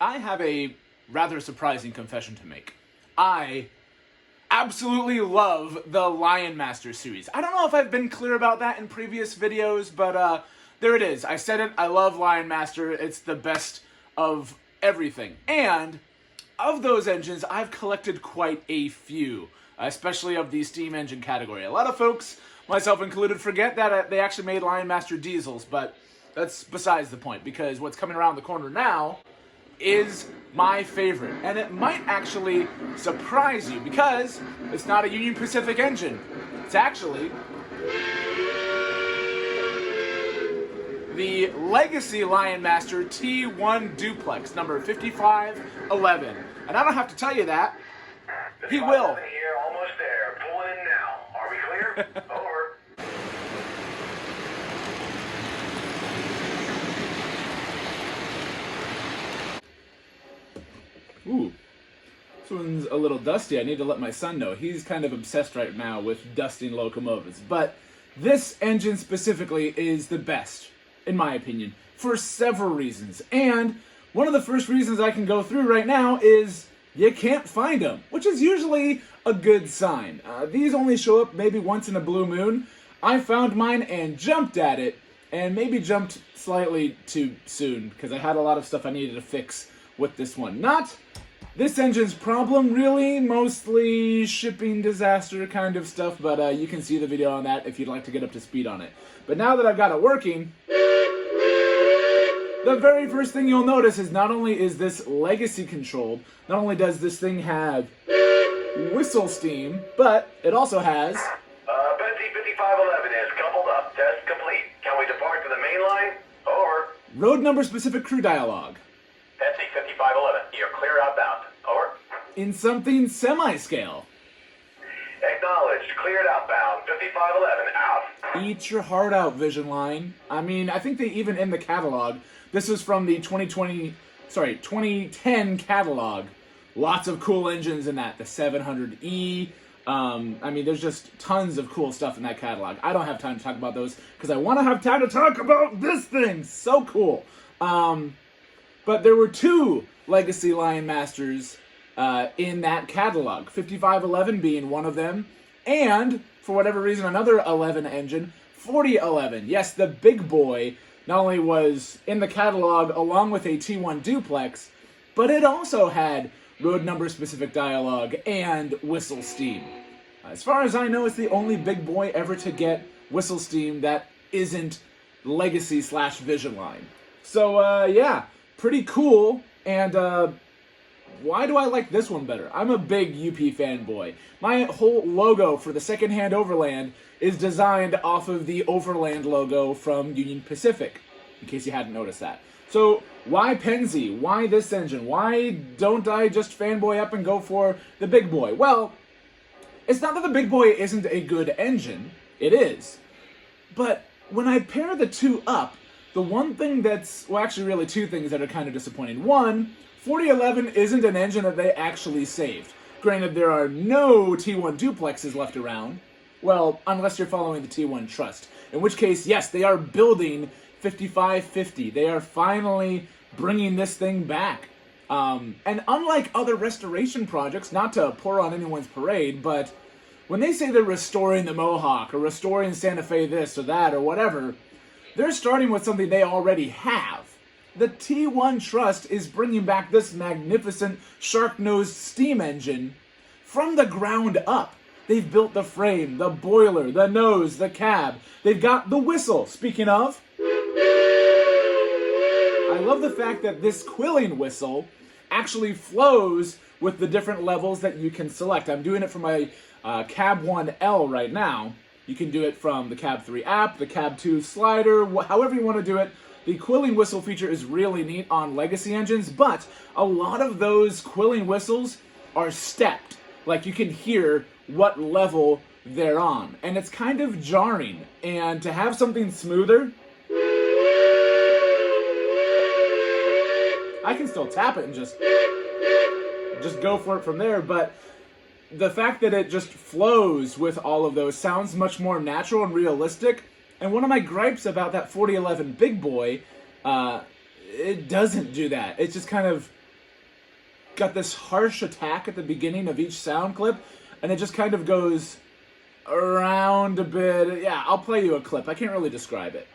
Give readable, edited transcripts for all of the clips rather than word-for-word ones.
I have a rather surprising confession to make. I absolutely love the LionMaster series. I don't know if I've been clear about that in previous videos, but there it is. I said it. I love LionMaster. It's the best of everything. And of those engines, I've collected quite a few, especially of the steam engine category. A lot of folks, myself included, forget that they actually made LionMaster diesels, but that's besides the point, because what's coming around the corner now is my favorite. And it might actually surprise you, because it's not a Union Pacific engine. It's actually the Legacy LionMaster T-1 Duplex, number 5511. And I don't have to tell you that. He will. Here, almost there. Pulling in now. Are we clear? Over. Ooh, this one's a little dusty. I need to let my son know. He's kind of obsessed right now with dusting locomotives. But this engine specifically is the best, in my opinion, for several reasons. And one of the first reasons I can go through right now is you can't find them, which is usually a good sign. These only show up maybe once in a blue moon. I found mine and jumped at it, and maybe jumped slightly too soon, because I had a lot of stuff I needed to fix with this one. Not this engine's problem, really, mostly shipping disaster kind of stuff, but you can see the video on that if you'd like to get up to speed on it. But now that I've got it working, the very first thing you'll notice is not only is this legacy controlled, not only does this thing have whistle steam, but it also has... Betsy 5511 is coupled up. Test complete. Can we depart to the main line? Over. Roadnumber Specific Crew Dialogue. Betsy 5511, you're clear outbound. Over. In something semi-scale. Acknowledged. Cleared outbound. 5511 out. Eat your heart out, Vision Line. I mean, I think they even in the catalog, this is from the 2010 catalog. Lots of cool engines in that. The 700E. I mean, there's just tons of cool stuff in that catalog. I don't have time to talk about those because I want to have time to talk about this thing. So cool. But there were two Legacy LionMasters in that catalog. 5511 being one of them. And, for whatever reason, another 11 engine, 4011. Yes, the big boy not only was in the catalog along with a T1 Duplex, but it also had Roadnumber Specific Dialogue and whistle steam. As far as I know, it's the only big boy ever to get whistle steam that isn't Legacy / Vision Line. So, yeah, pretty cool. And, why do I like this one better? I'm a big UP fanboy. My whole logo for the secondhand Overland is designed off of the Overland logo from Union Pacific, in case you hadn't noticed that. So, why Penzi? Why this engine? Why don't I just fanboy up and go for the big boy? Well, it's not that the big boy isn't a good engine. It is. But when I pair the two up, the one thing that's, well, actually really two things that are kind of disappointing. One, 4011 isn't an engine that they actually saved. Granted, there are no T1 duplexes left around. Well, unless you're following the T1 Trust. In which case, yes, they are building 5550. They are finally bringing this thing back. And unlike other restoration projects, not to pour on anyone's parade, but when they say they're restoring the Mohawk or restoring Santa Fe this or that or whatever, they're starting with something they already have. The T1 Trust is bringing back this magnificent shark-nosed steam engine from the ground up. They've built the frame, the boiler, the nose, the cab. They've got the whistle, speaking of. I love the fact that this quilling whistle actually flows with the different levels that you can select. I'm doing it for my Cab 1L right now. You can do it from the Cab 3 app, the Cab 2 slider, however you want to do it. The quilling whistle feature is really neat on Legacy engines, but a lot of those quilling whistles are stepped. Like, you can hear what level they're on. And it's kind of jarring. And to have something smoother, I can still tap it and just go for it from there, but the fact that it just flows with all of those sounds much more natural and realistic. And one of my gripes about that 4011 Big Boy, it doesn't do that. It's just kind of got this harsh attack at the beginning of each sound clip, and it just kind of goes around a bit. Yeah, I'll play you a clip. I can't really describe it.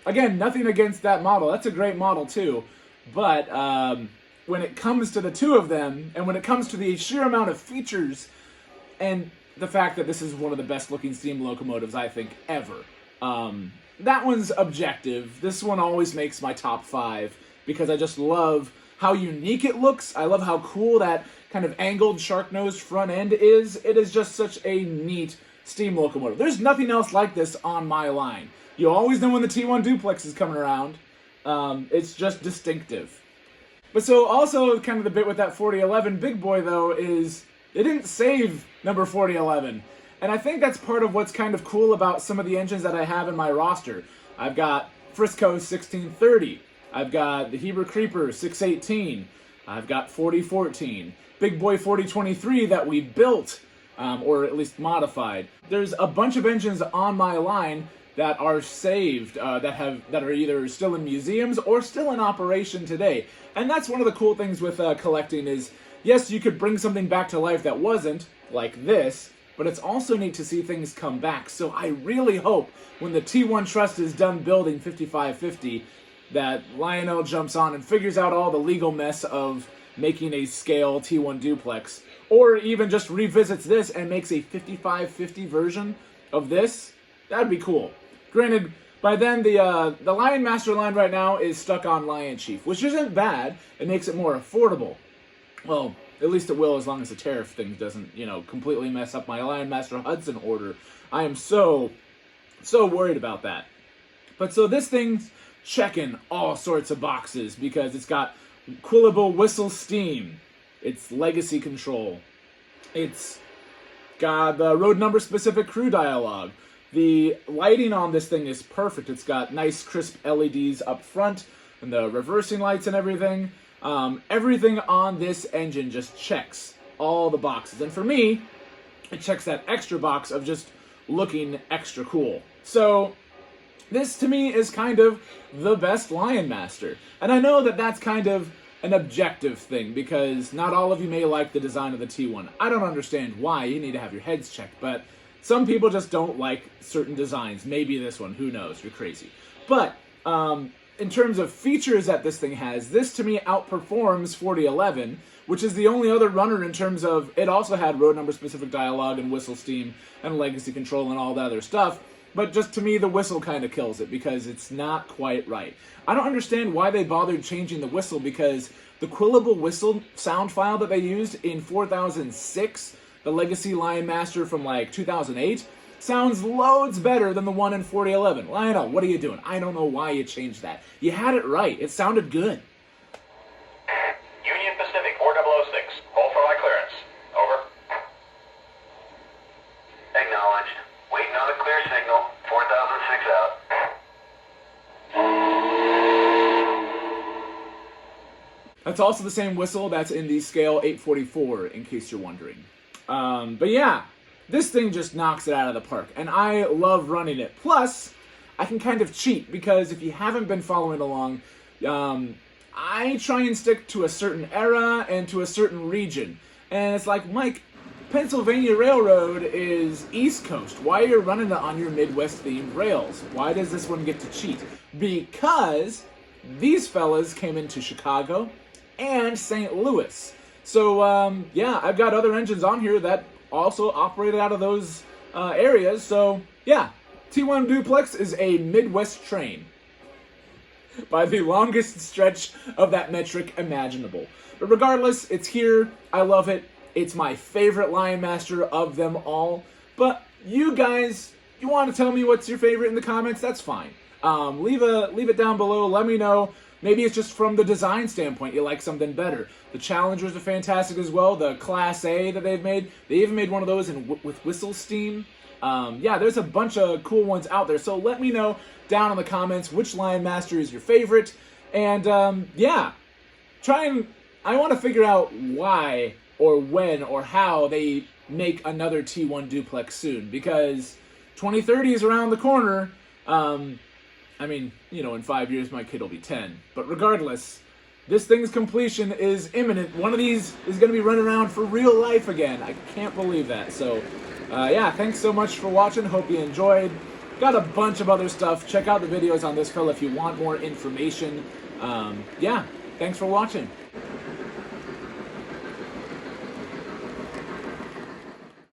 Again, nothing against that model. That's a great model too. But when it comes to the two of them, and when it comes to the sheer amount of features, and the fact that this is one of the best looking steam locomotives, I think, ever. That one's objective. This one always makes my top 5 because I just love how unique it looks. I love how cool that kind of angled shark-nosed front end is. It is just such a neat steam locomotive. There's nothing else like this on my line. You always know when the T-1 Duplex is coming around. It's just distinctive. But so also kind of the bit with that 4011 big boy though is they didn't save number 4011. And I think that's part of what's kind of cool about some of the engines that I have in my roster. I've got Frisco 1630. I've got the Heber Creeper 618. I've got 4014. Big boy 4023 that we built, or at least modified. There's a bunch of engines on my line that are saved, that are either still in museums or still in operation today. And that's one of the cool things with collecting is, yes, you could bring something back to life that wasn't, like this, but it's also neat to see things come back. So I really hope when the T1 Trust is done building 5550 that Lionel jumps on and figures out all the legal mess of making a scale T1 Duplex, or even just revisits this and makes a 5550 version of this. That'd be cool. Granted, by then the LionMaster line right now is stuck on Lion Chief, which isn't bad. It makes it more affordable. Well, at least it will as long as the tariff thing doesn't, completely mess up my LionMaster Hudson order. I am so worried about that. But so this thing's checking all sorts of boxes because it's got Quillable Whistle Steam. It's Legacy Control. It's got the Roadnumber Specific Crew Dialogue. The lighting on this thing is perfect. It's got nice crisp LEDs up front and the reversing lights and everything. Everything on this engine just checks all the boxes. And for me, it checks that extra box of just looking extra cool. So this to me is kind of the best LionMaster. And I know that that's kind of an objective thing because not all of you may like the design of the T1. I don't understand why. You need to have your heads checked, but some people just don't like certain designs. Maybe this one. Who knows? You're crazy. But in terms of features that this thing has, this to me outperforms 4011, which is the only other runner in terms of it also had Roadnumber Specific Dialogue and Whistle Steam and Legacy Control and all that other stuff. But just to me, the whistle kind of kills it because it's not quite right. I don't understand why they bothered changing the whistle because the Quillable Whistle sound file that they used in 4006, the Legacy LionMaster from like 2008, sounds loads better than the one in 4011. Lionel, what are you doing? I don't know why you changed that. You had it right. It sounded good. Union Pacific 4006. Hold for my clearance. Over. Acknowledged. Waiting on a clear signal. 4006 out. That's also the same whistle that's in the scale 844, in case you're wondering. But yeah, this thing just knocks it out of the park, and I love running it. Plus, I can kind of cheat, because if you haven't been following along, I try and stick to a certain era and to a certain region. And it's like, Mike, Pennsylvania Railroad is East Coast. Why are you running it on your Midwest-themed rails? Why does this one get to cheat? Because these fellas came into Chicago and St. Louis. So, yeah, I've got other engines on here that also operated out of those areas. So, yeah, T1 Duplex is a Midwest train by the longest stretch of that metric imaginable. But regardless, it's here. I love it. It's my favorite LionMaster of them all. But you guys, you want to tell me what's your favorite in the comments? That's fine. Leave it down below. Let me know. Maybe it's just from the design standpoint you like something better. The Challengers are fantastic as well. The Class A that they've made. They even made one of those with Whistle Steam. Yeah, there's a bunch of cool ones out there. So let me know down in the comments which LionMaster is your favorite. And yeah, I want to figure out why or when or how they make another T1 Duplex soon, because 2030 is around the corner. I mean, you know, in 5 years my kid will be 10. But regardless, this thing's completion is imminent. One of these is going to be running around for real life again. I can't believe that. So, yeah, thanks so much for watching. Hope you enjoyed. Got a bunch of other stuff. Check out the videos on this fella if you want more information. Yeah, thanks for watching.